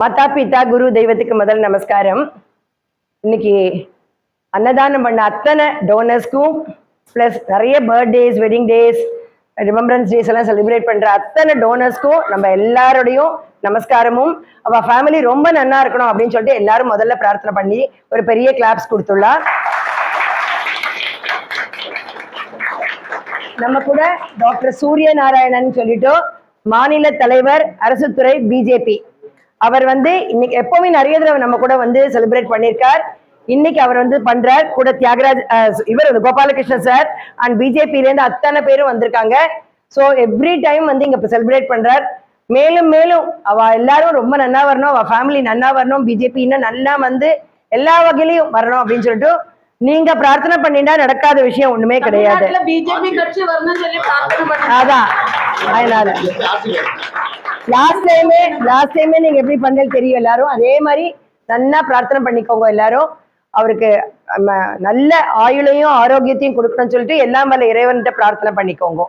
மாதா பிதா குரு தெய்வத்துக்கு முதல் நமஸ்காரம். இன்னைக்கு அன்னதானம் பண்ண அத்தனை டோனர்ஸ்க்கும் ப்ளஸ் நிறைய birthdays, wedding days, remembrance days எல்லாம் செலிப்ரேட் பண்ற அத்தனை டோனர்ஸ்க்கும் நம்ம எல்லாரோடையும் நமஸ்காரமும், அவ ஃபேமிலி ரொம்ப நன்னா இருக்கணும் அப்படின்னு சொல்லிட்டு எல்லாரும் முதல்ல பிரார்த்தனை பண்ணி ஒரு பெரிய கிளாப்ஸ் கொடுத்துள்ளா. நம்ம கூட டாக்டர் சூரிய நாராயணன் சொல்லிட்டு மாநில தலைவர், அரசு துறை, பிஜேபி. அவர் இன்னைக்கு எப்பவுமே நிறைய தடவை நம்ம கூட செலிப்ரேட் பண்ணியிருக்கார். இன்னைக்கு அவர் பண்றார் கூட. தியாகராஜ் இவர் கோபாலகிருஷ்ண சார் அண்ட் பிஜேபியில இருந்து அத்தனை பேரும் வந்திருக்காங்க. ஸோ எவ்ரி டைம் இங்க செலிப்ரேட் பண்றார். மேலும் மேலும் அவ எல்லாரும் ரொம்ப நன்னா வரணும், அவ ஃபேமிலி நன்னா வரணும், பிஜேபி இன்னும் நல்லா எல்லா வகையிலையும் வரணும் அப்படின்னு சொல்லிட்டு நீங்க பிரார்த்தனை பண்ணிட்டா நடக்காத விஷயம் ஒண்ணுமே கிடையாது. அதான் அதனால லாஸ்ட் டைமே நீங்க எப்படி பண்ணது தெரியும் எல்லாரும். அதே மாதிரி நல்லா பிரார்த்தனை பண்ணிக்கோங்க எல்லாரும். அவருக்கு நல்ல ஆயுளையும் ஆரோக்கியத்தையும் கொடுக்கணும்னு சொல்லிட்டு எல்லாம் வல்ல இறைவன்கிட்ட பிரார்த்தனை பண்ணிக்கோங்க.